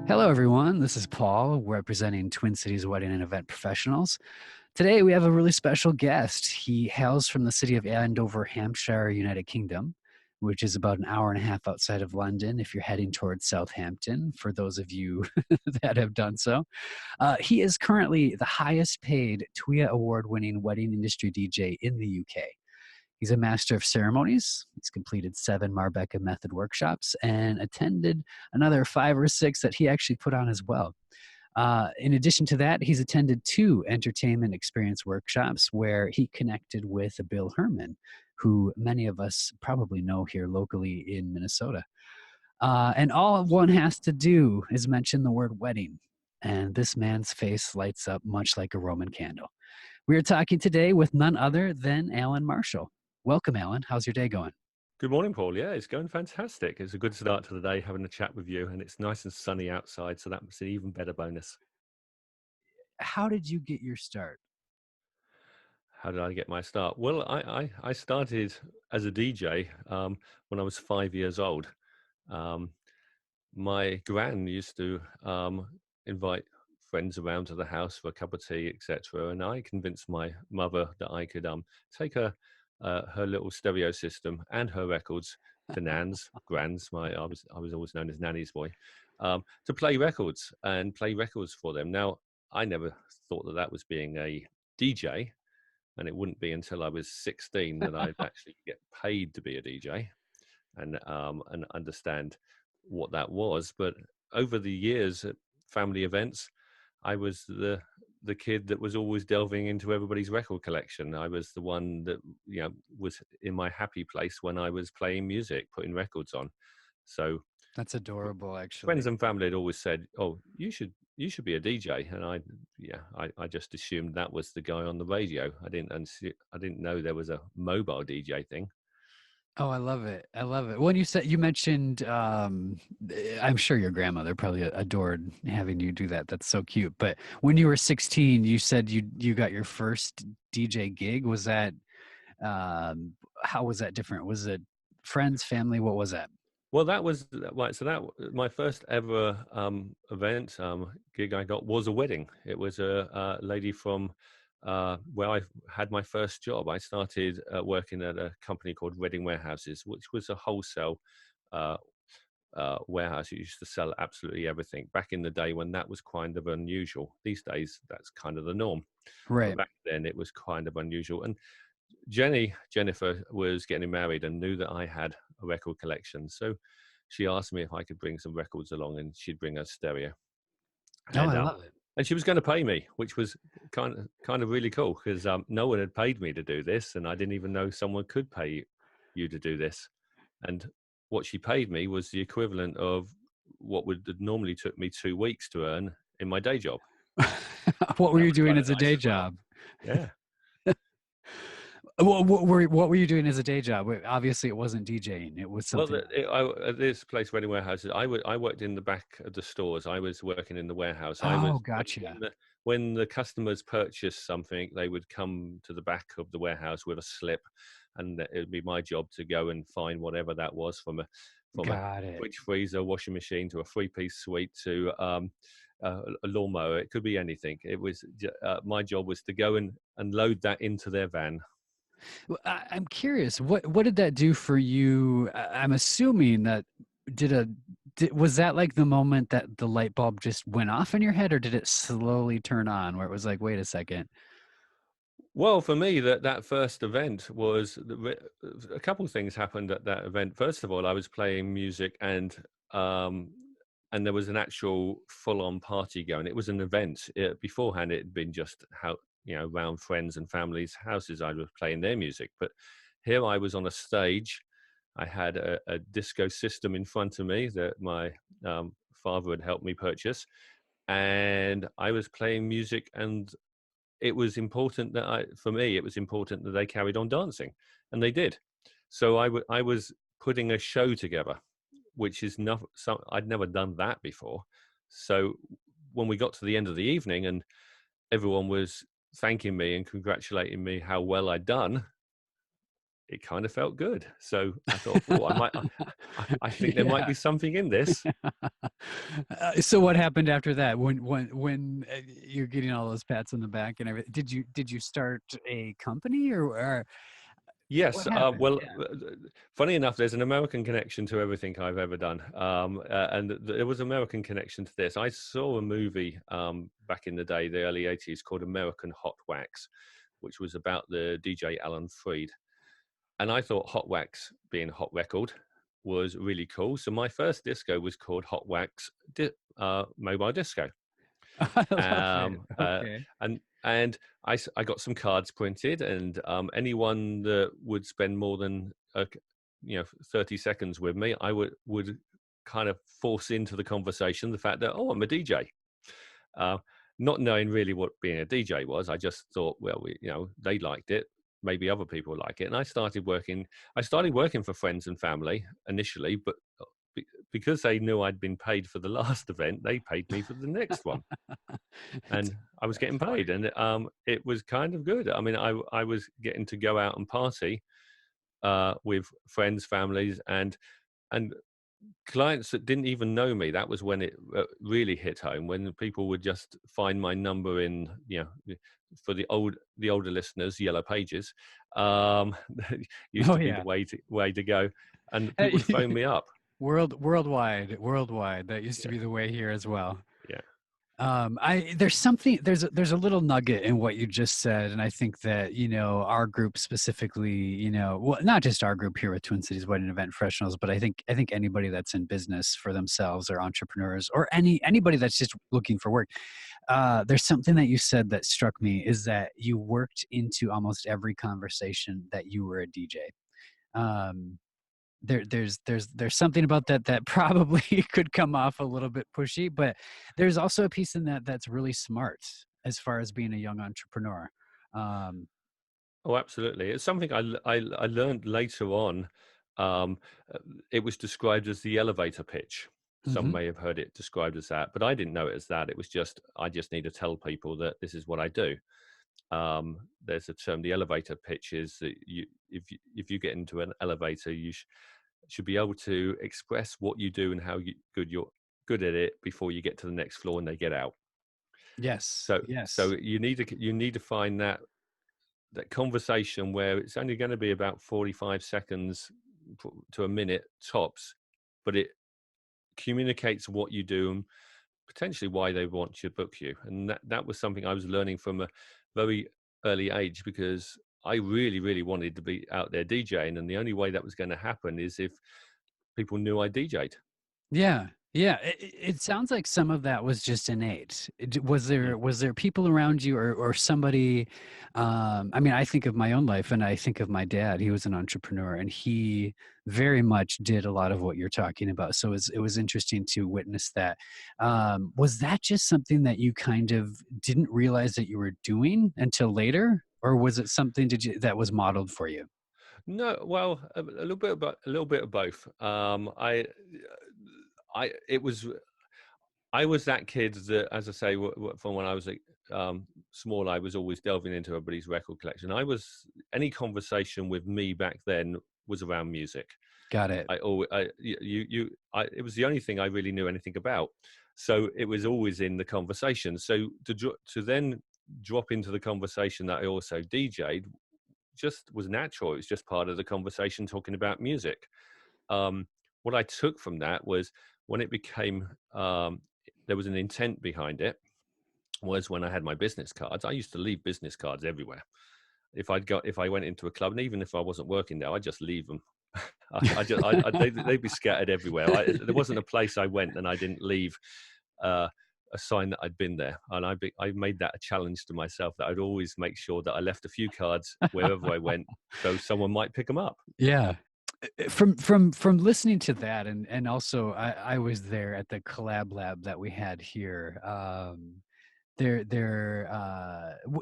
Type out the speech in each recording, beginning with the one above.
Hello, everyone. This is Paul, representing Twin Cities Wedding and Event Professionals. Today, we have a really special guest. He hails from the city of Andover, Hampshire, United Kingdom, which is about an hour and a half outside of London if you're heading towards Southampton, for those of you that have done so. He is currently the highest paid TWIA award winning wedding industry DJ in the UK. He's a master of ceremonies. He's completed 7 Marbecca method workshops and attended another 5 or 6 that he actually put on as well. In addition to that, he's attended 2 entertainment experience workshops where he connected with Bill Herman, who many of us probably know here locally in Minnesota. And all one has to do is mention the word wedding, and this man's face lights up much like a Roman candle. We are talking today with none other than Alan Marshall. Welcome, Alan. How's your day going? Good morning, Paul. Yeah, it's going fantastic. It's a good start to the day having a chat with you, and it's nice and sunny outside, so that's an even better bonus. How did you get your start? How did I get my start? Well, I started as a DJ when I was 5 years old. Um, my gran used to invite friends around to the house for a cup of tea, etc. And I convinced my mother that I could take her little stereo system and her records to Nan's, Gran's. I was always known as Nanny's boy, to play records and play records for them. Now I never thought that that was being a DJ, and it wouldn't be until I was 16 that I'd actually get paid to be a DJ and understand what that was. But over the years at family events, I was the kid that was always delving into everybody's record collection. I was the one that was in my happy place when I was playing music, putting records on. So That's adorable, friends actually. and family had always said, "Oh, you should be a DJ," and I just assumed that was the guy on the radio. I didn't know there was a mobile DJ thing. Oh, I love it. I love it. When you mentioned, I'm sure your grandmother probably adored having you do that. That's so cute. But when you were 16, you said you got your first DJ gig. Was that, how was that different? Was it friends, family? What was that? Well, that was right. So my first ever event gig I got was a wedding. It was a lady from where I had my first job. I started working at a company called Reading Warehouses, which was a wholesale uh, warehouse. It used to sell absolutely everything. Back in the day when that was kind of unusual. These days, that's kind of the norm. But Right. back then, it was kind of unusual. And Jennifer was getting married and knew that I had a record collection. So she asked me if I could bring some records along and she'd bring a stereo. Oh, And I um, love it. and she was going to pay me, which was kind of really cool because no one had paid me to do this, and I didn't even know someone could pay you to do this. And what she paid me was the equivalent of what would have normally took me 2 weeks to earn in my day job. What And were that you was doing kind of as a nice day as well. job? Yeah. What were you doing as a day job? Obviously, it wasn't DJing. It was Well, something. at this place, Reading Warehouses, I worked in the back of the stores. I was working in the warehouse. I Oh, was gotcha. when the customers purchased something, they would come to the back of the warehouse with a slip, and it would be my job to go and find whatever that was from a Got it. fridge freezer, washing machine, to a 3-piece suite, to a lawnmower. It could be anything. It was my job was to go and load that into their van. Well, I'm curious, what did that do for you? I'm assuming that did a was that like the moment that the light bulb just went off in your head, or did it slowly turn on where it was like, wait a second? Well, for me, that first event was a couple of things happened at that event. First of all, I was playing music, um, and there was an actual full-on party going. It was an event. Beforehand, it had been just how around friends and families' houses. I was playing their music, but here I was on a stage. I had a disco system in front of me that my father had helped me purchase, and I was playing music, and it was important that for me, it was important that they carried on dancing, and they did. So I was putting a show together, which is not, I'd never done that before. So when we got to the end of the evening and everyone was thanking me and congratulating me how well I'd done, it kind of felt good. So I thought, oh, I think there might Yeah. be something in this. So what happened after that? When you're getting all those pats on the back and everything, did you start a company, or Yes, what happened? well, Yeah. funny enough, there's an American connection to everything I've ever done, and there was American connection to this. I saw a movie back in the day, the early '80s, called American Hot Wax, which was about the DJ Alan Freed, and I thought Hot Wax, being a hot record, was really cool. So my first disco was called Hot Wax Mobile Disco. I love it. um, uh, Okay. and I got some cards printed, and anyone that would spend more than 30 seconds with me, I would kind of force into the conversation the fact that, oh, I'm a DJ. uh, Not knowing really what being a DJ was. I just thought, well, they liked it, maybe other people like it, and I started working for friends and family initially, but because they knew I'd been paid for the last event, they paid me for the next one, It's and I was getting That's paid, funny. and it was kind of good. I mean, I was getting to go out and party with friends, families, and clients that didn't even know me. That was when it really hit home, when people would just find my number in, for the older listeners, Yellow Pages. um used Oh to be the yeah. way to go, and Uh, people would phone me up. Worldwide. That used to Yeah, be the way here as well. yeah. There's a little nugget in what you just said, and I think that, our group specifically, well, not just our group here with Twin Cities Wedding Event Professionals, but I think anybody that's in business for themselves, or entrepreneurs, or anybody that's just looking for work. There's something that you said that struck me, is that you worked into almost every conversation that you were a DJ. Um, there's something about that probably could come off a little bit pushy, but there's also a piece in that that's really smart as far as being a young entrepreneur. Um, Oh, absolutely. It's something I learned later on. Um, uh, it was described as the elevator pitch. Some mhm. may have heard it described as that, but I didn't know it as that. It was just, I just need to tell people that this is what I do. There's a term, the elevator pitch, is that if you get into an elevator, you should be able to express what you do and how you're good at it before you get to the next floor and they get out. Yes, So yes. you need to find that conversation where it's only going to be about 45 seconds to a minute tops, but it communicates what you do and potentially why they want to book you. And that was something I was learning from a very early age, because I really, really wanted to be out there DJing. And the only way that was going to happen is if people knew I DJ'd. Yeah, yeah. It sounds like some of that was just innate. Was Mm. there people around you, or somebody? I mean, I think of my own life, and I think of my dad. He was an entrepreneur, and he very much did a lot of what you're talking about. So it was interesting to witness that. Was that just something that you kind of didn't realize that you were doing until later, or was it something that was modeled for you? No, well, a little bit about a little bit of both. It was I was that kid that, as I say, from when I was small, I was always delving into everybody's record collection. Any conversation with me back then was around music. Got it. I always, it was the only thing I really knew anything about. So it was always in the conversation. So to then drop into the conversation that I also DJ'd just was natural. It was just part of the conversation talking about music. Um, what I took from that was, when it became, there was an intent behind it, was when I had my business cards. I used to leave business cards everywhere. If I went into a club, and even if I wasn't working there, I'd just leave them. They'd be scattered everywhere. There wasn't a place I went and I didn't leave uh, a sign that I'd been there. And I made that a challenge to myself, that I'd always make sure that I left a few cards wherever I went, so someone might pick them up. Yeah. From listening to that, and also I was there at the Collab Lab that we had here.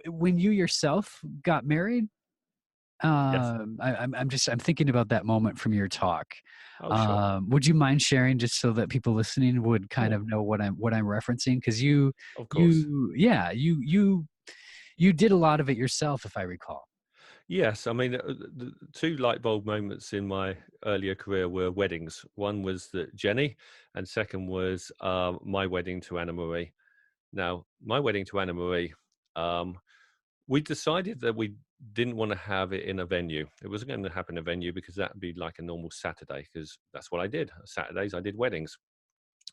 When you yourself got married, Yes. I'm thinking about that moment from your talk. Oh, sure. Would you mind sharing, just so that people listening would kind Oh, of know what I'm referencing? Because you of course. you yeah you you you did a lot of it yourself, if I recall. Yes, I mean, the two light bulb moments in my earlier career were weddings. One was that Jenny, and second was my wedding to Anna Marie. Now, my wedding to Anna Marie, um, we decided that we didn't want to have it in a venue. It wasn't going to happen in a venue because that would be like a normal Saturday, because that's what I did. Saturdays, I did weddings.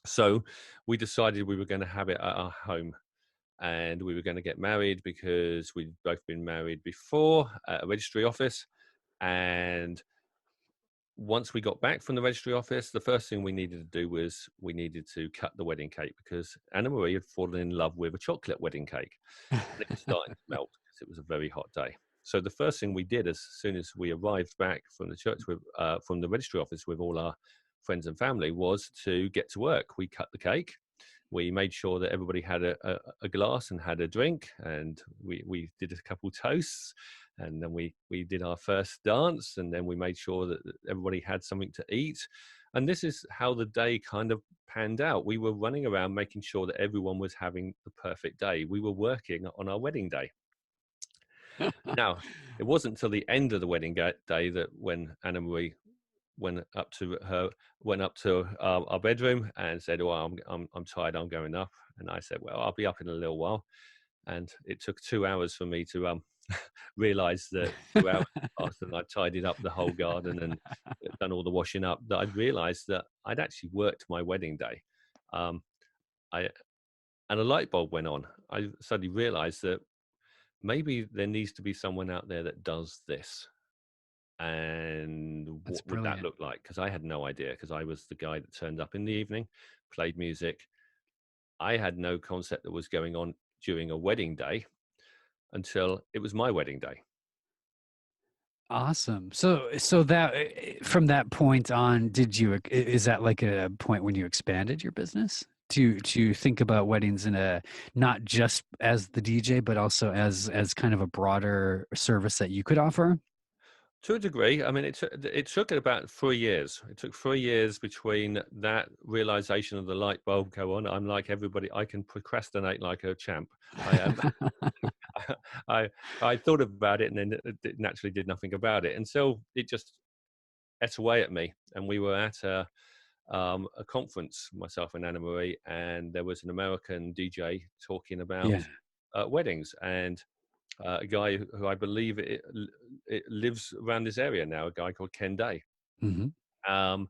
So we decided we were going to have it at our home, and we were going to get married because we'd both been married before at a registry office. And once we got back from the registry office, the first thing we needed to do was we needed to cut the wedding cake, because Anna Marie had fallen in love with a chocolate wedding cake, and it was starting to melt because it was a very hot day. So the first thing we did as soon as we arrived back from the church with, from the registry office with all our friends and family, was to get to work. We cut the cake. We made sure that everybody had a glass and had a drink, and we did a couple toasts, and then we did our first dance, and then we made sure that everybody had something to eat. And this is how the day kind of panned out. We were running around making sure that everyone was having the perfect day. We were working on our wedding day. Now, it wasn't until the end of the wedding day that when Anna Marie went up to her went up to our bedroom and said, "Oh, I'm tired. I'm going up." And I said, "Well, I'll be up in a little while." And it took 2 hours for me to realize that 2 hours passed and I tidied up the whole garden and done all the washing up, that I'd realized that I'd actually worked my wedding day. Um, I and a light bulb went on. I suddenly realized that maybe there needs to be someone out there that does this. And That's what would that brilliant. look like? Because I had no idea, because I was the guy that turned up in the evening, played music. I had no concept that was going on during a wedding day until it was my wedding day. Awesome. So that from that point on, did you is that like a point when you expanded your business to think about weddings in a not just as the DJ, but also as kind of a broader service that you could offer? To a degree, I mean, it took about 3 years. It took 3 years between that realization of the light bulb go on. I'm like everybody. I can procrastinate like a champ. I am. I I thought about it and then naturally did nothing about it until it just ate away at me. And we were at a conference, myself and Anna Marie, and there was an American DJ talking about Yeah. weddings, and a guy who I believe it lives around this area now, a guy called Ken Day. Hmm. Um,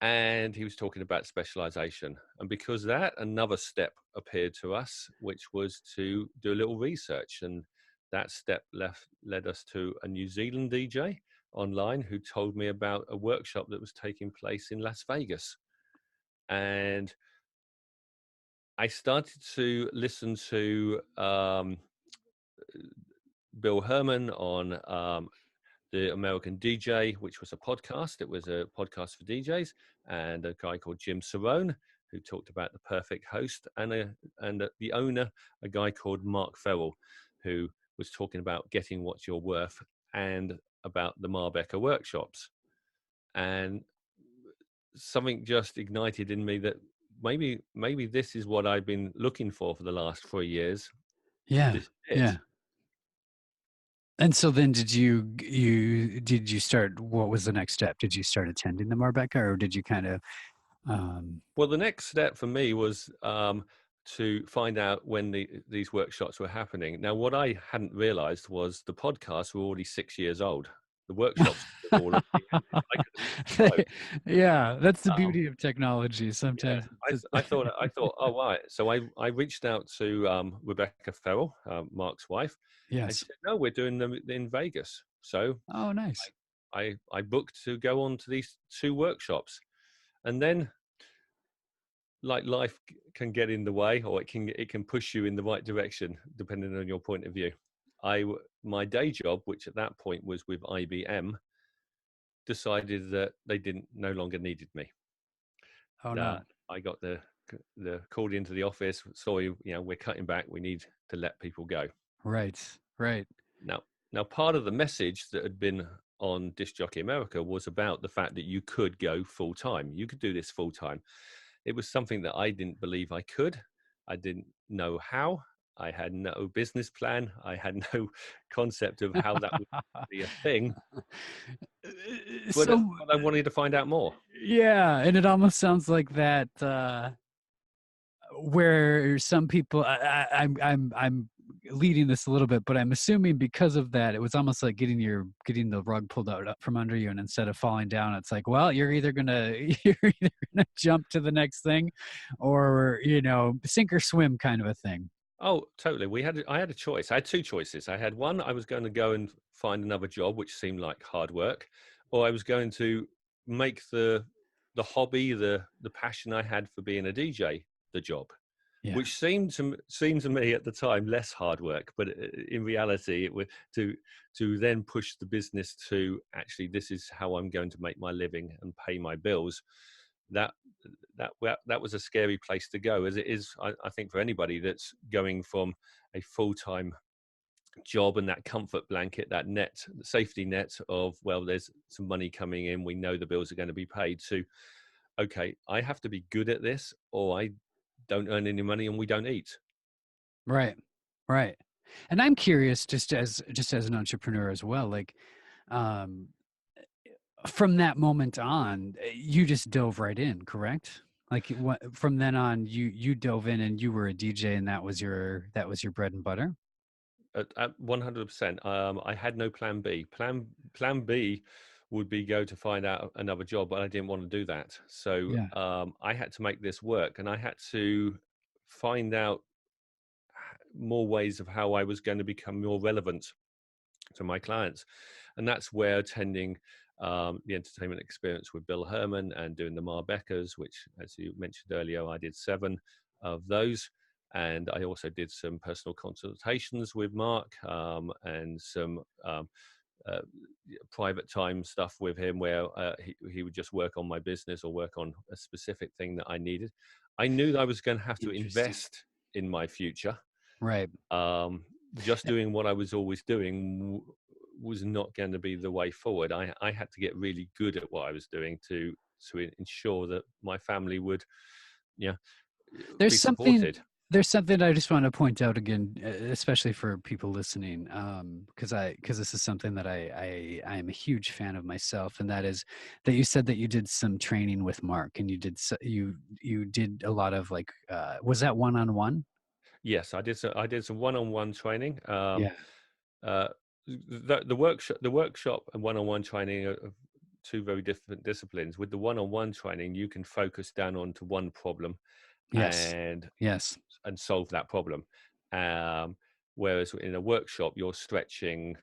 and he was talking about specialization. And because that, another step appeared to us, which was to do a little research. And that step led us to a New Zealand DJ online who told me about a workshop that was taking place in Las Vegas. And I started to listen to Bill Herman on the American DJ, which was a podcast. It was a podcast for DJs, and a guy called Jim Cerrone, who talked about the perfect host, and the owner, a guy called Mark Farrell, who was talking about getting what you're worth and about the Marbecca workshops. And something just ignited in me that maybe this is what I've been looking for the last 3 years. Yeah. This is it. Yeah. And so then did you start, what was the next step? Did you start attending the Marbecca, or did you kind of um Well, the next step for me was to find out when these workshops were happening. Now, what I hadn't realized was the podcasts were already 6 years old. The workshops have already ended. I could have been surprised. Yeah, that's the Um, beauty of technology. yeah, Sometimes I thought, oh, right. So I reached out to Rebecca Farrell, Mark's wife, and she yes. said, no, we're doing them in Vegas. So Oh, nice. I booked to go on to these two workshops. And then, like, life can get in the way, or it can push you in the right direction depending on your point of view. My day job, which at that point was with IBM, decided that they didn't no longer needed me. Oh That no. I got the called into the office. Sorry, we're cutting back. We need to let people go. Right. Right. Now, part of the message that had been on Disc Jockey America was about the fact that you could go full time. You could do this full time. It was something that I didn't believe I could. I didn't know how. I had no business plan. I had no concept of how that would be a thing, So but I wanted to find out more. yeah, and it almost sounds like that where some people I'm leading this a little bit, but I'm assuming because of that, it was almost like getting the rug pulled out from under you, and instead of falling down, it's like, well, you're either gonna you're either gonna jump to the next thing, or sink or swim kind of a thing. Oh, totally. I had a choice. I had two choices. I had one, I was going to go and find another job, which seemed like hard work, or I was going to make the hobby, the passion I had for being a DJ, the job, Yeah. which seemed to me at the time less hard work, but in reality, it was to then push the business to actually this is how I'm going to make my living and pay my bills. That that was a scary place to go, as it is. I think for anybody that's going from a full-time job and that comfort blanket, that net, the safety net of, well, there's some money coming in, we know the bills are going to be paid, to okay, I have to be good at this or I don't earn any money and we don't eat. Right. Right. And I'm curious, just as an entrepreneur as well, like, um, from that moment on, you just dove right in, correct? Like, from then on, you dove in and you were a DJ, and that was your bread and butter. At 100%. I had no plan B. Plan B would be go to find out another job, but I didn't want to do that. So Yeah. I had to make this work, and I had to find out more ways of how I was going to become more relevant to my clients. And that's where attending the entertainment experience with Bill Herman and doing the Marbeckers, which, as you mentioned earlier, I did 7 of those. And I also did some personal consultations with Mark, and some uh, private time stuff with him where he would just work on my business or work on a specific thing that I needed. I knew that I was going to have to Interesting. invest in my future. Right. um, just doing what I was always doing was not going to be the way forward. I had to get really good at what I was doing to ensure that my family would, yeah, There's be something supported. there's something I just want to point out again, especially for people listening, because this is something that I am a huge fan of myself, and that is that you said that you did some training with Mark, and you did a lot of, like, was that one-on-one? Yes, I did some one-on-one training. Yeah. Uh, the workshop and one-on-one training are two very different disciplines. With the one-on-one training, you can focus down onto one problem Yes. and Yes. solve that problem. Um, Whereas in a workshop, you're stretching.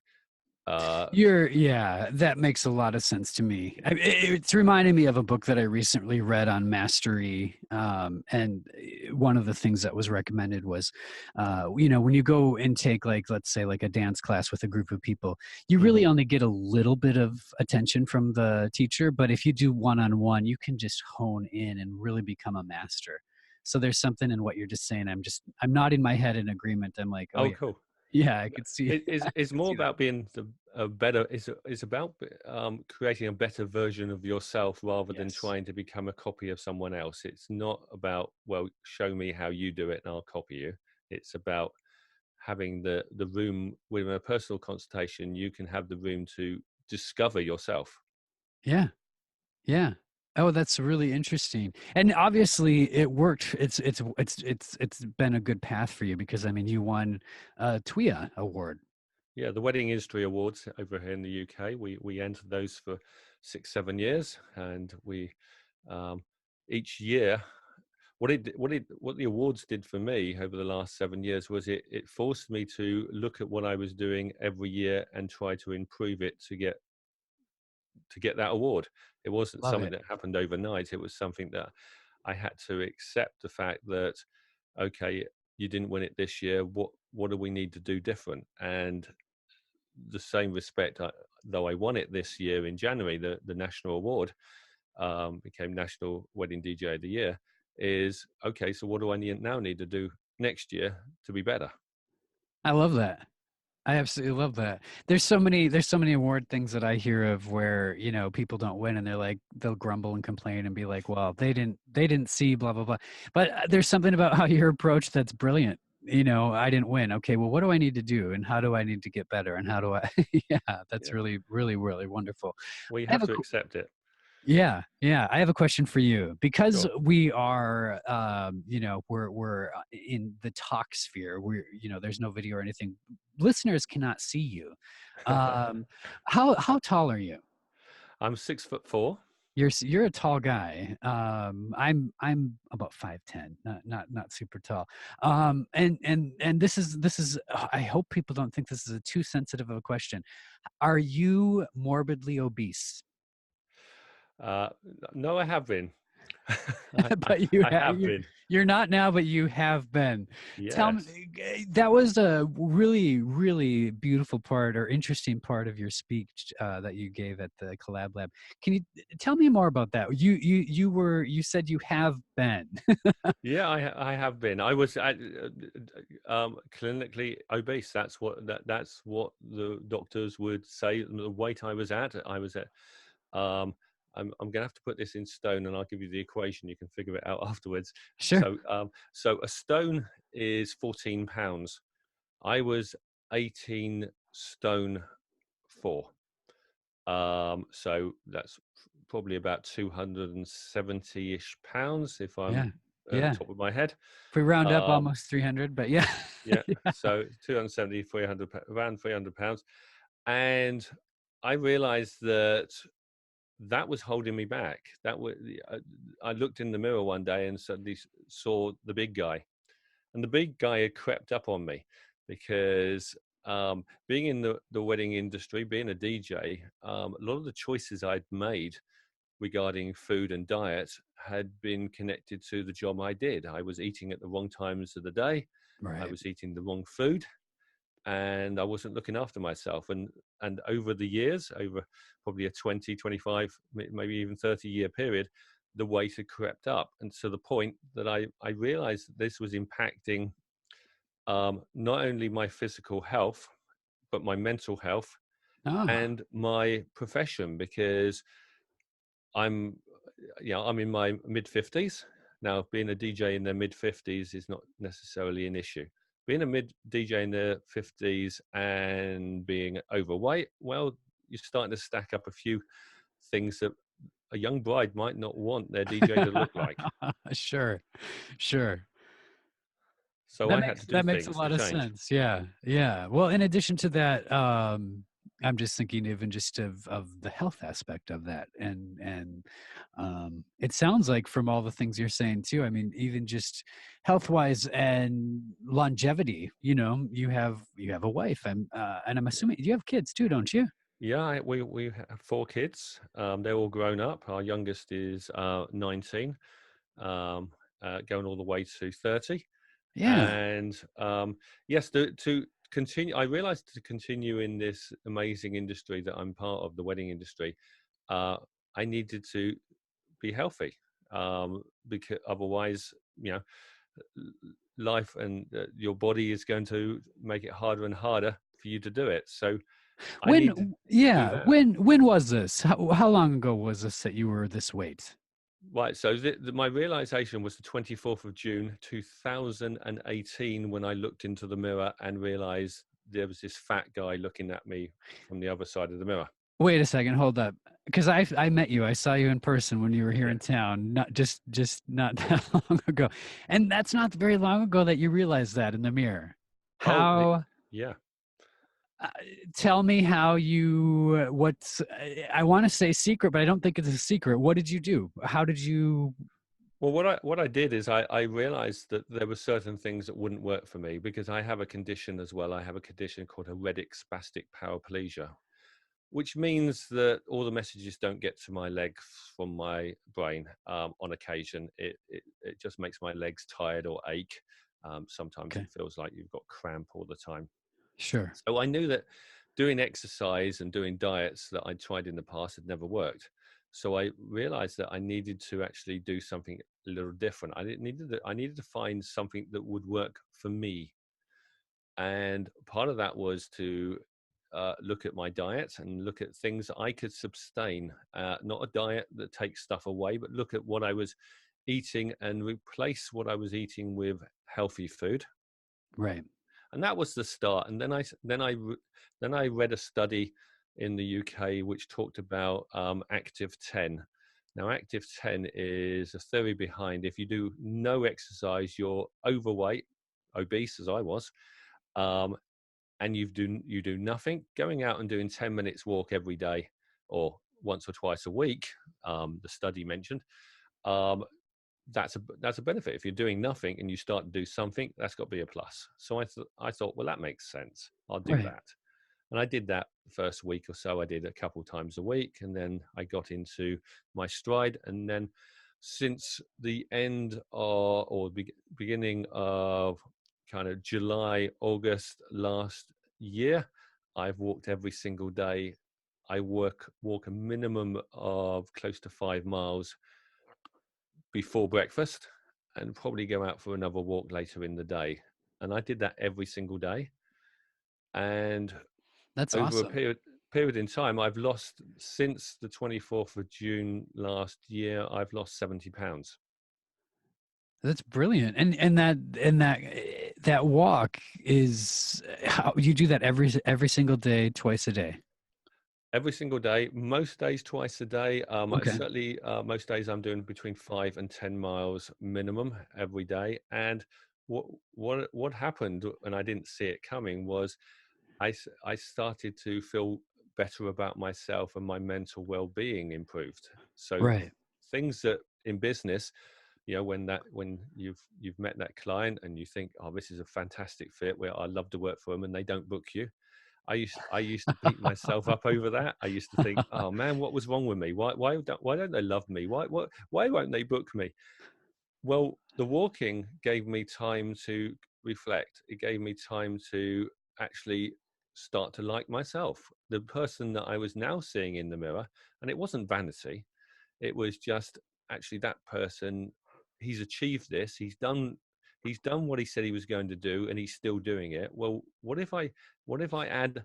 Uh, Yeah, that makes a lot of sense to me. It's reminding me of a book that I recently read on mastery. And one of the things that was recommended was, when you go and take, like, let's say, like a dance class with a group of people, you really mhm. only get a little bit of attention from the teacher. But if you do one-on-one, you can just hone in and really become a master. So there's something in what you're just saying. I'm nodding my head in agreement. I'm like, oh Oh, yeah, cool. yeah, I could see, I It's could more see that. about being a better. It's about creating a better version of yourself rather than Yes. trying to become a copy of someone else. It's not about, well, show me how you do it and I'll copy you. It's about having the room with a personal consultation. You can have the room to discover yourself. Yeah. Yeah. Oh, that's really interesting. And obviously it worked. It's been a good path for you, because I mean you won a TWIA award. Yeah, the Wedding Industry Awards over here in the UK, we entered those for 6 7 years, and we um, each year, what the awards did for me over the last 7 years was it forced me to look at what I was doing every year and try to improve it to get that award. It wasn't Love something it. that happened overnight. It was something that I had to accept the fact that, okay, you didn't win it this year. What do we need to do different? And the same respect, though I won it this year in January, the national award, became National Wedding DJ of the Year, is okay, so what do I need to do next year to be better? I love that. I absolutely love that. There's so many award things that I hear of where, people don't win, and they'll grumble and complain and be like, well, they didn't see blah blah blah. But there's something about how your approach that's brilliant. I didn't win. Okay, well, what do I need to do, and how do I need to get better, and how do I? Yeah, that's Yeah. really, really, really wonderful. Well, you I have have a to accept it. Yeah, yeah. I have a question for you because Sure. we are, we're in the talk sphere. There's no video or anything. Listeners cannot see you. How tall are you? I'm 6'4". You're a tall guy. I'm about 5'10", not super tall. And this is. I hope people don't think this is a too sensitive of a question. Are you morbidly obese? Uh, no, I have been. I, I, But you I have have been. you're not now, but you have been. Tell me, Yes. that was a really, really beautiful part or interesting part of your speech that you gave at the Collab Lab. Can you tell me more about that? You said you have been. Yeah, I have been. I was clinically obese. That's what the doctors would say. The weight I was at, Um, I'm going to have to put this in stone, and I'll give you the equation. You can figure it out afterwards. Sure. So a stone is 14 pounds. I was 18 stone 4. So that's probably about 270-ish pounds if I'm Yeah. Yeah. top of my head. If we round up, Um, almost 300, but yeah. yeah, Yeah. so 270, 300, around 300 pounds. And I realized that that was holding me back. I looked in the mirror one day and suddenly saw the big guy, and the big guy had crept up on me because being in the wedding industry, being a DJ, a lot of the choices I'd made regarding food and diet had been connected to the job I did. I was eating at the wrong times of the day. I Right. was eating the wrong food, and I wasn't looking after myself. And over the years, over probably a 20, 25, maybe even 30-year period, the weight had crept up. And to the point that I realized that this was impacting not only my physical health, but my mental health Oh, and my profession, because I'm, I'm in my mid 50s. Now, being a DJ in their mid 50s is not necessarily an issue. Being a mid DJ in their 50s and being overweight, well, you're starting to stack up a few things that a young bride might not want their DJ to look like. sure, sure. So That I had makes to do that makes a things to lot of change. sense. Yeah, yeah. Well, in addition to that, I'm just thinking even just of the health aspect of that, and it sounds like from all the things you're saying too. I mean, even just health wise and longevity. You have a wife, and I'm assuming you have kids too, don't you? Yeah, we have 4 kids. They're all grown up. Our youngest is 19, um, going all the way to 30. Yeah. And yes, to continue, I realized to continue in this amazing industry that I'm part of, the wedding industry, uh, I needed to be healthy, because otherwise, you know, life and your body is going to make it harder and harder for you to do it. So I need to do Yeah. that. When was this? How long ago was this that you were this weight? Right. So my realization was the 24th of June, 2018, when I looked into the mirror and realized there was this fat guy looking at me from the other side of the mirror. Wait a second, hold up. Because I met you. I saw you in person when you were here Yeah. in town, not just not that long ago. And that's not very long ago that you realized that in the mirror. Oh, How yeah. uh, Tell me how you what's I want to say secret, but I don't think it's a secret. What did you do? How did you Well, what I did is I realized that there were certain things that wouldn't work for me because I have a condition as well. I have a condition called heretic spastic paraplegia, which means that all the messages don't get to my legs from my brain. On occasion, it just makes my legs tired or ache. Sometimes Okay, it feels like you've got cramp all the time. sure. So I knew that doing exercise and doing diets that I'd tried in the past had never worked. So I realized that I needed to actually do something a little different. I needed to find something that would work for me, and part of that was to look at my diet and look at things that I could sustain, not a diet that takes stuff away, but look at what I was eating and replace what I was eating with healthy food. Right. And that was the start. And then I read a study in the UK which talked about active 10. Now, active 10 is a theory behind if you do no exercise, you're overweight, obese as I was, um, and you do nothing, going out and doing 10 minutes walk every day or once or twice a week, the study mentioned, um, that's a benefit. If you're doing nothing and you start to do something, that's got to be a plus. So I thought, well, that makes sense. I'll do Right. that. And I did that the first week or so. I did a couple times a week, and then I got into my stride. And then since the end of, or beginning of kind of July, August last year, I've walked every single day. I walk a minimum of close to 5 miles before breakfast and probably go out for another walk later in the day. And I did that every single day. And That's over a awesome. period in time, I've lost, since the 24th of June last year, I've lost 70 pounds. That's brilliant. And that walk is how you do that every single day, twice a day. Every single day, most days twice a day. Okay. Certainly, most days I'm doing between 5 and 10 miles minimum every day. And what happened, and I didn't see it coming, was I started to feel better about myself and my mental well-being improved. So Right. things that in business, when you've met that client and you think, oh, this is a fantastic fit, where I love to work for them, and they don't book you. I used to beat myself up over that. I used to think, oh man, what was wrong with me? Why don't they love me? Why won't they book me? Well, the walking gave me time to reflect. It gave me time to actually start to like myself, the person that I was now seeing in the mirror. And it wasn't vanity. It was just actually that person. He's achieved this. He's done what he said he was going to do, and he's still doing it. Well, what if I add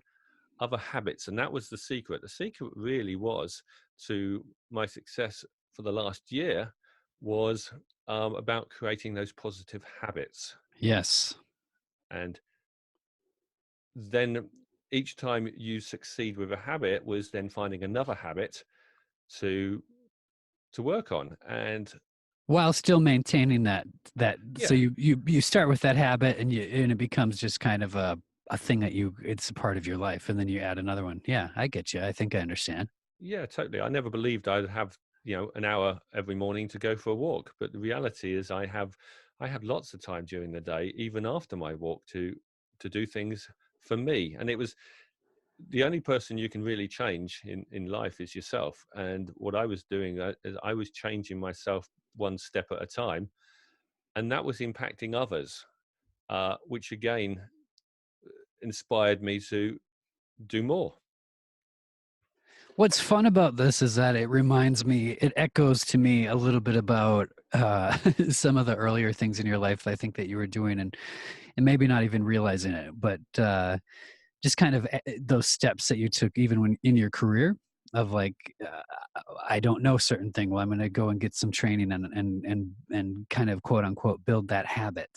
other habits? And that was the secret. The secret really was to my success for the last year was about creating those positive habits. Yes. And then each time you succeed with a habit was then finding another habit to work on. And While still maintaining that so yeah, you start with that habit and it becomes just kind of a thing that it's a part of your life, and then you add another one. Yeah, I get you. I think I understand. yeah, totally. I never believed I'd have, an hour every morning to go for a walk. But the reality is I have lots of time during the day, even after my walk, to do things for me. And it was the only person you can really change in life is yourself. And what I was doing is I was changing myself one step at a time, and that was impacting others, which again inspired me to do more. What's fun about this is that it echoes to me a little bit about some of the earlier things in your life I think that you were doing, and maybe not even realizing it, but just kind of those steps that you took even when in your career of like, I don't know certain thing. Well, I'm going to go and get some training and kind of quote unquote build that habit.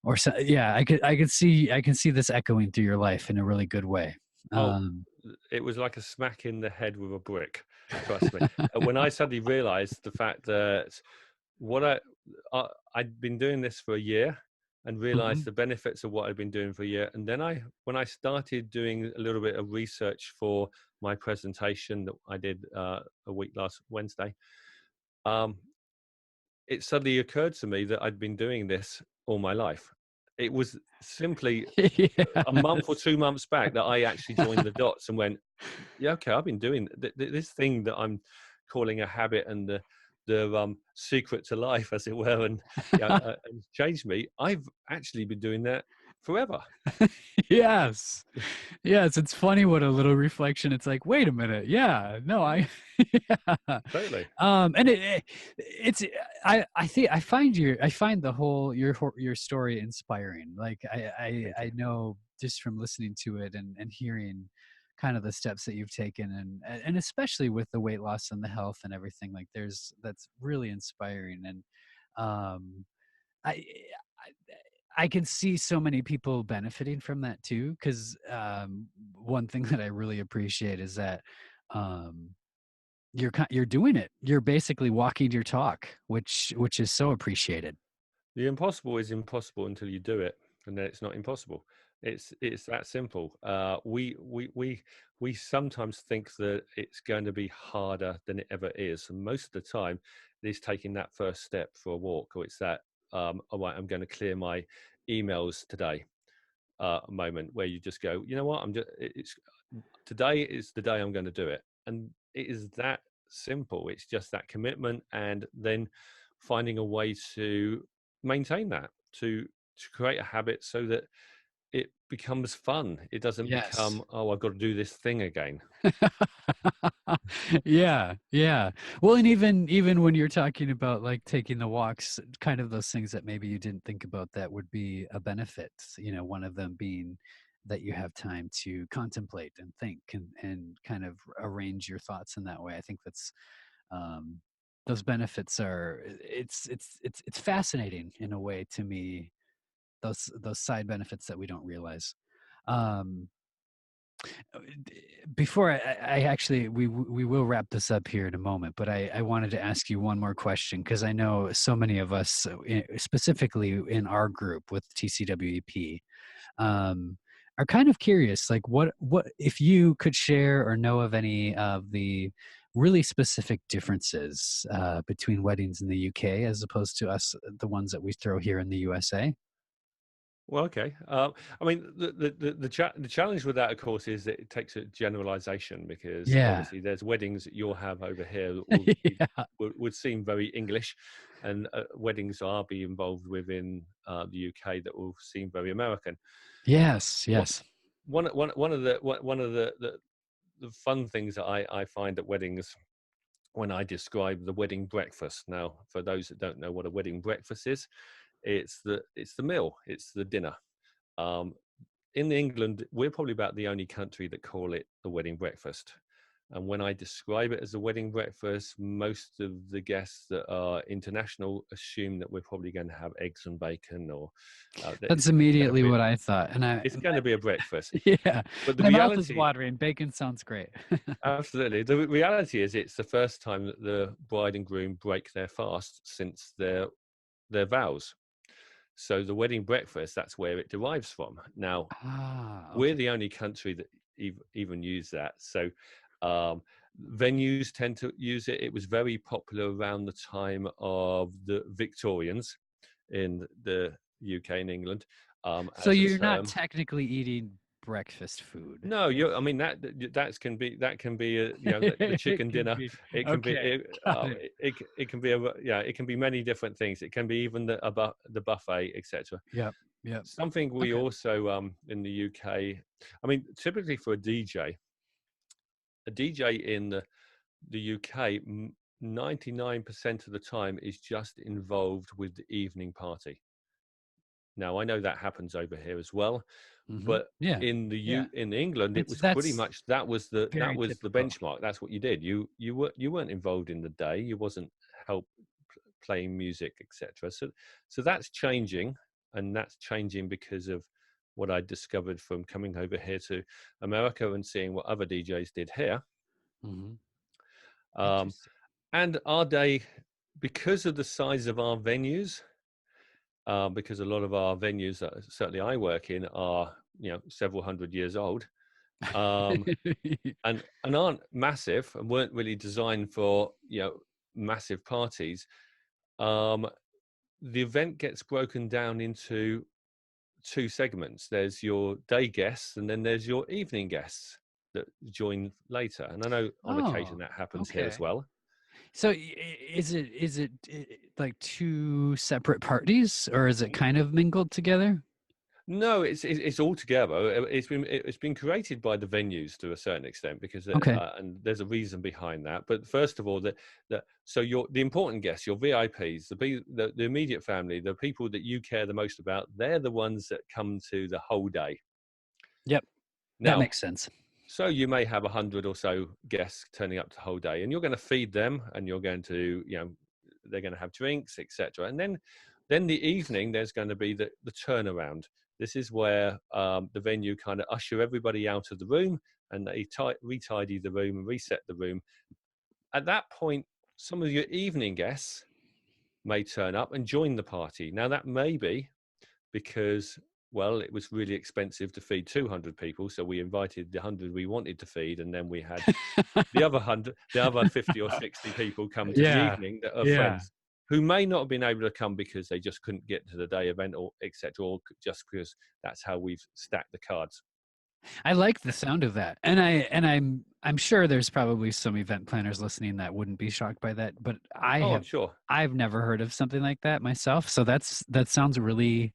Or so, yeah, I can see this echoing through your life in a really good way. Oh, Um, it was like a smack in the head with a brick. Trust me. When I suddenly realized the fact that what I'd been doing this for a year and realized mhm. the benefits of what I'd been doing for a year. And then when I started doing a little bit of research for my presentation that I did a week last Wednesday, um, it suddenly occurred to me that I'd been doing this all my life. It was simply a month or Yes. 2 months back that I actually joined the dots and went, yeah, okay, I've been doing this thing that I'm calling a habit, and the secret to life, as it were, and yeah, and changed me. I've actually been doing that forever. Yes. Yes, it's funny what a little reflection, it's like, "Wait a minute, yeah, no, I" yeah. Totally. And it's I find the whole your story inspiring. Like, Thank I you. know just from listening to it and hearing kind of the steps that you've taken, and especially with the weight loss and the health and everything, like, that's really inspiring, and, um, I I can see so many people benefiting from that too. Because one thing that I really appreciate is that um, you're doing it. You're basically walking your talk, which is so appreciated. The impossible is impossible until you do it, and then it's not impossible. It's that simple. We sometimes think that it's going to be harder than it ever is, and most of the time, it is taking that first step for a walk, or it's that all right, I'm going to clear my emails today moment where you just go, you know what, I'm just it's today is the day I'm going to do it, and it is that simple. It's just that commitment, and then finding a way to maintain that, to create a habit so that it becomes fun. It doesn't Yes. become, oh, I've got to do this thing again. Yeah, yeah. Well, and even when you're talking about like taking the walks, kind of those things that maybe you didn't think about that would be a benefit, one of them being that you have time to contemplate and think and kind of arrange your thoughts in that way. I think that's um those benefits are it's fascinating in a way to me, those side benefits that we don't realize. Um Before I actually we will wrap this up here in a moment, but I wanted to ask you one more question because I know so many of us, specifically in our group with TCWEP, are kind of curious, like what if you could share or know of any of the really specific differences between weddings in the UK as opposed to us, the ones that we throw here in the USA? Well, okay. I mean, the challenge with that, of course, is that it takes a generalization, because Yeah. obviously there's weddings that you'll have over here that will be, Yeah. would seem very English, and weddings I'll be involved with in the UK that will seem very American. Yes. What Yes. one of the fun things that I find at weddings, when I describe the wedding breakfast. Now, for those that don't know what a wedding breakfast is, it's the meal, it's the dinner. Um, in England, we're probably about the only country that call it the wedding breakfast. And when I describe it as a wedding breakfast, most of the guests that are international assume that we're probably going to have eggs and bacon, or that That's it's going to immediately be what I thought, and it's going to be a breakfast. yeah, But the my mouth is reality, watering. Bacon sounds great. absolutely, the reality is it's the first time that the bride and groom break their fast since their vows. So the wedding breakfast, that's where it derives from. Now, we're Okay. the only country that even use that. So um, venues tend to use it. It was very popular around the time of the Victorians in the UK and England, So as a you're not term. technically eating breakfast food. No, you. I It's mean that can be a, the it chicken can dinner. be It can be okay. Got it. it can be a, yeah, it can be many different things. It can be even the buffet, etc. Yep. Yep. Something we Okay. also in the UK, I mean, typically for a DJ in the UK, 99% of the time is just involved with the evening party. Now, I know that happens over here as well, Hmm. but Yeah. Yeah. in England, it It's was pretty that's much that very was the typical. benchmark. That's what you did. You weren't involved in the day. You wasn't help playing music, etc. So that's changing, and that's changing because of what I discovered from coming over here to America and seeing what other DJs did here. Hmm. Um, Interesting. and our day, because of the size of our venues, because a lot of our venues that certainly I work in are several hundred years old, um, and aren't massive and weren't really designed for massive parties. Um, the event gets broken down into two segments. There's your day guests, and then there's your evening guests that join later. And I know on occasion Oh, that happens here as okay. well. So is it like two separate parties, or is it kind of mingled together? No, it's all together. It's been created by the venues to a certain extent, because Okay. and there's a reason behind that. But first of all, so the important guests, your VIPs, the immediate family, the people that you care the most about, they're the ones that come to the whole day. Yep. That Now, makes sense. so you may have 100 or so guests turning up the whole day, and you're going to feed them, and you're going to they're going to have drinks, etc. And then Then the evening, there's going to be the turnaround. This is where the venue kind of usher everybody out of the room, and they retidy the room and reset the room. At that point, some of your evening guests may turn up and join the party. Now, that may be because, well, it was really expensive to feed 200 people, so we invited the 100 we wanted to feed, and then we had the other 100, the other 50 or 60 people come to the Yeah. evening that are Yeah. friends who may not have been able to come because they just couldn't get to the day event or etc. Or just because that's how we've stacked the cards. I like the sound of that. And I'm sure there's probably some event planners listening that wouldn't be shocked by that, but Oh, I'm sure. I've never heard of something like that myself. So that sounds really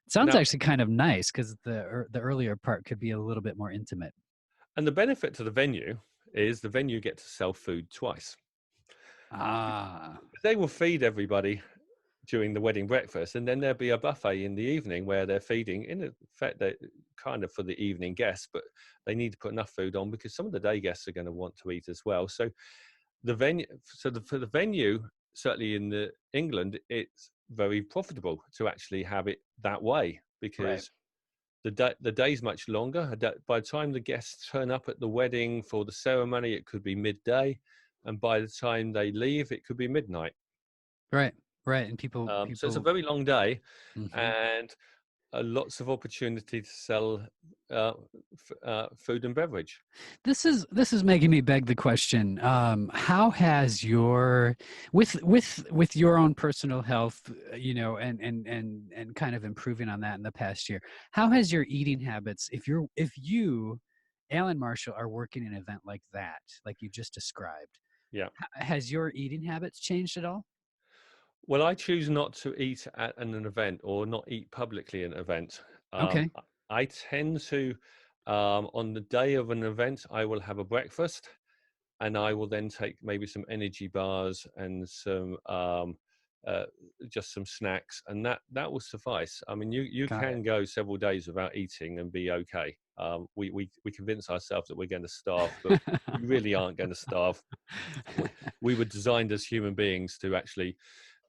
sounds Now, actually kind of nice because the earlier part could be a little bit more intimate. and the benefit to the venue is the venue get to sell food twice. Ah, They will feed everybody during the wedding breakfast, and then there'll be a buffet in the evening where they're feeding. In effect, they kind of for the evening guests, but they need to put enough food on because some of the day guests are going to want to eat as well. So for the venue, certainly in the England, it's very profitable to actually have it that way right. because the day's much longer. By the time the guests turn up at the wedding for the ceremony, it could be midday, and by the time they leave, it could be midnight. Right. Right. And So it's a people very long day, mhm. and lots of opportunity to sell uh, food and beverage. This is making me beg the question. How has your with your own personal health, and kind of improving on that in the past year, how has your eating habits, if you, Alan Marshall, are working an event like that, like you just described, Yeah. has your eating habits changed at all? Well, I choose not to eat at an event or not eat publicly at an event. Okay. I tend to, on the day of an event, I will have a breakfast and I will then take maybe some energy bars and some uh, just some snacks, and that will suffice. I mean, you Got it. can go several days without eating and be okay. We convince ourselves that we're going to starve, but we really aren't going to starve. We were designed as human beings to actually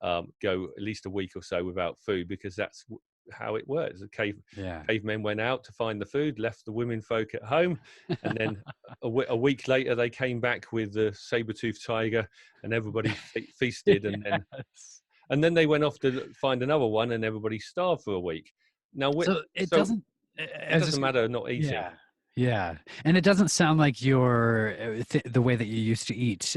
go at least a week or so without food because that's how it works. The Yeah. cavemen went out to find the food, left the women folk at home, and then a week later they came back with the saber-toothed tiger, and everybody feasted, Yes. and then they went off to find another one, and everybody starved for a week. Now, So it so doesn't. it I was doesn't just matter not eating. yeah, yeah, and it doesn't sound like the way that you used to eat.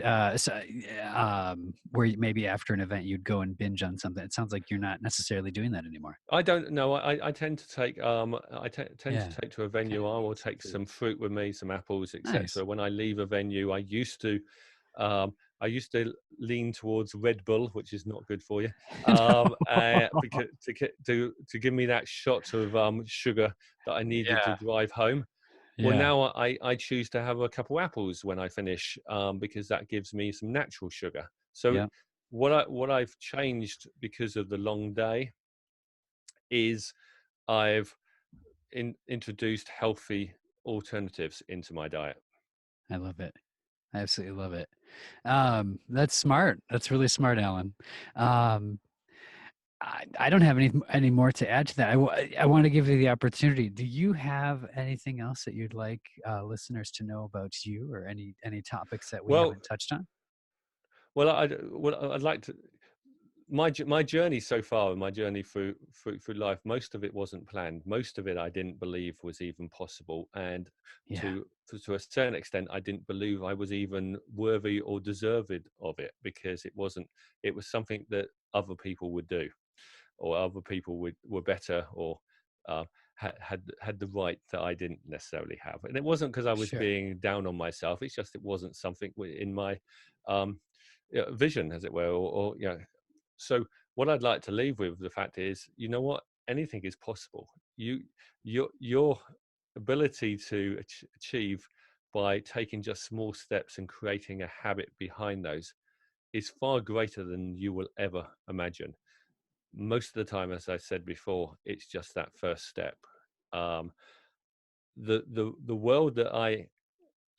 Where maybe after an event you'd go and binge on something. It sounds like you're not necessarily doing that anymore. I don't know. I tend to take tend to Yeah. take to a venue. Kind of I will eat some take food. some fruit with me, some apples, etc. Nice. When I leave a venue, um, I used to lean towards Red Bull, which is not good for you, because to give me that shot of sugar that I needed to Yeah. drive home. Well, Yeah. now I choose to have a couple apples when I finish because that gives me some natural sugar. So Yeah. what I've changed because of the long day is I've introduced healthy alternatives into my diet. I love it. I absolutely love it. That's smart. That's really smart, Alan. Um, I don't have any more to add to that. I want to give you the opportunity. Do you have anything else that you'd like listeners to know about you, or any topics that we Well, haven't touched on? I'd like to. My journey so far, and my journey through life, most of it wasn't planned. Most of it I didn't believe was even possible, and Yeah, to a certain extent, I didn't believe I was even worthy or deserved of it because it wasn't. It was something that other people would do, or other people were better, or uh, had the right that I didn't necessarily have. And it wasn't because I was sure. being down on myself. It's just it wasn't something in my um, vision, as it were, or So what I'd like to leave with the fact is, you know what, anything is possible. Your ability to achieve by taking just small steps and creating a habit behind those is far greater than you will ever imagine. Most of the time, as I said before, it's just that first step. Um, the world that I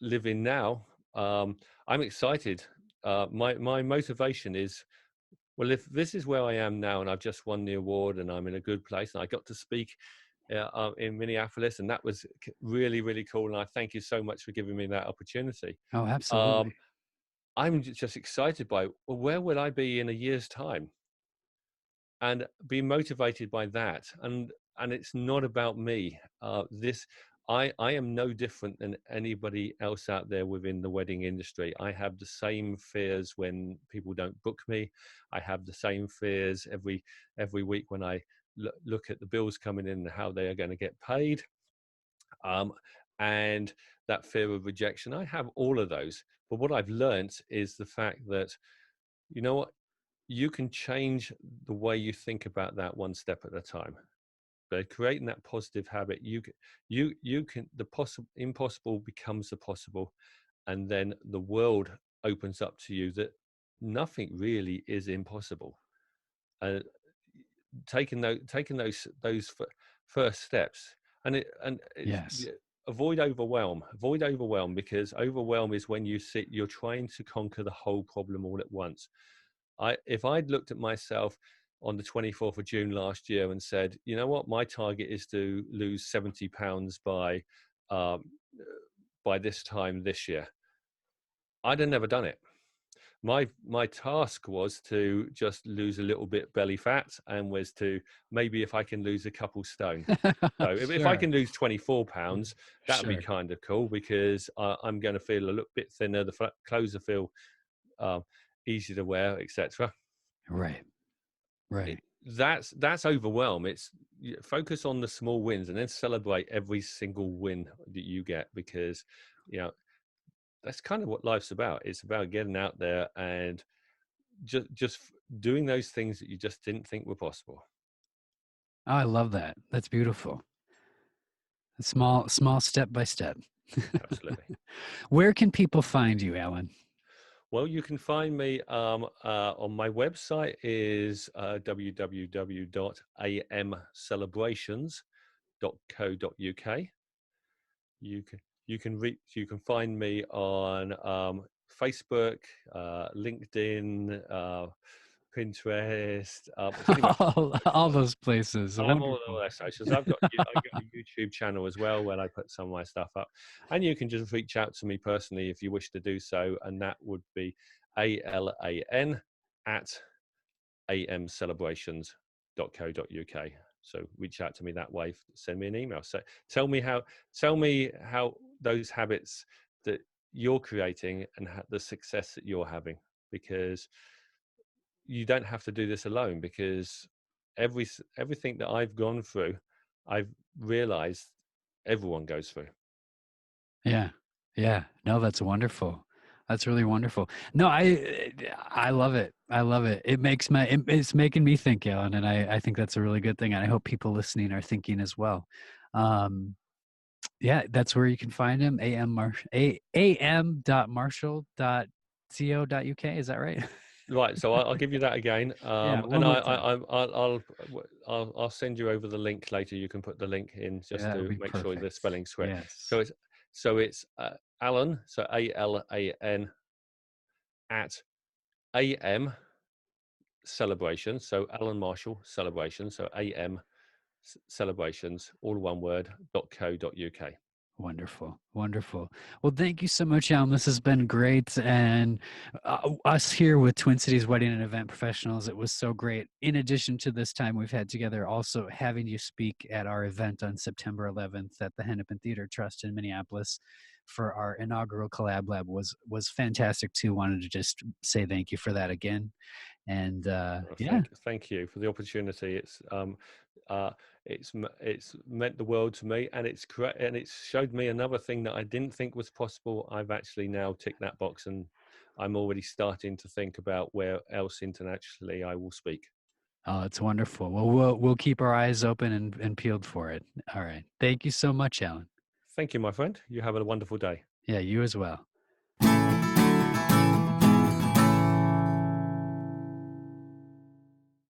live in now, I'm excited. My motivation is Well, if this is where I am now, and I've just won the award, and I'm in a good place, and I got to speak in Minneapolis, and that was really, really cool. And I thank you so much for giving me that opportunity. Oh, absolutely. Um, I'm just excited by, well, where will I be in a year's time? And be motivated by that. And it's not about me. This I am no different than anybody else out there within the wedding industry. I have the same fears when people don't book me. I have the same fears every week when I look at the bills coming in and how they are going to get paid. Um, and that fear of rejection. I have all of those. But what I've learned is the fact that, you know what, you can change the way you think about that one step at a time. By creating that positive habit, you can, the possible impossible becomes the possible, and then the world opens up to you that nothing really is impossible. Uh, taking those first steps, and it's Yes. yeah, avoid overwhelm, because overwhelm is when you're trying to conquer the whole problem all at once. If I'd looked at myself on the 24th of June last year and said, you know what, my target is to lose 70 pounds um, by this time this year, I'd have never done it. My task was to just lose a little bit belly fat, and was to, maybe if I can lose a couple stone. So if I Sure. can lose 24 pounds, that would be Sure. kind of cool, because I'm going to feel a little bit thinner. The clothes will feel um, easy to wear, etc. Right. it, Right. that's overwhelm. It's focus on the small wins, and then celebrate every single win that you get, because you know that's kind of what life's about. It's about getting out there and just doing those things that you just didn't think were possible. Oh, I love that. That's beautiful. Small, small step by step. Absolutely. Where can people find you, Alan? Well, you can find me on my website is www.amcelebrations.co.uk. You can you can find me on Facebook, LinkedIn, Pinterest, pretty much All those places. I'm all Wonderful. those socials. I've got a YouTube channel as well where I put some of my stuff up, and you can just reach out to me personally if you wish to do so, and that would be ALAN at amcelebrations.co.uk. So reach out to me that way. Send me an email. So tell me how those habits that you're creating, and the success that you're having, because you don't have to do this alone. Because everything that I've gone through, I've realized everyone goes through. Yeah. Yeah. No, that's wonderful. That's really wonderful. No, I love it. I love it. It's making me think, Alan, and I think that's a really good thing. And I hope people listening are thinking as well. Um, yeah, that's where you can find him. am.marshall.co.uk. Is that right? Right, so I'll give you that again, Yeah, and one more time. I'll send you over the link later. You can put the link in Yeah, just that would to be make sure the perfect. spelling's correct. Yes. So it's Alan, so ALAN at AM celebration. So Alan Marshall celebration. So AM celebrations, all one word. .co.uk. Wonderful. Wonderful. Well, thank you so much, Alan. This has been great. And us here with Twin Cities Wedding and Event Professionals, it was so great. In addition to this time we've had together, also having you speak at our event on September 11th at the Hennepin Theatre Trust in Minneapolis for our inaugural Collab Lab was fantastic too. Wanted to just say thank you for that again. And Well, yeah, thank you for the opportunity. Uh, it's meant the world to me, and it's correct, and it's showed me another thing that I didn't think was possible. I've actually now ticked that box, and I'm already starting to think about where else internationally I will speak. oh, it's wonderful. Well, we'll keep our eyes open and peeled for it. All right. Thank you so much, Alan. Thank you, my friend. You have a wonderful day. Yeah, you as well.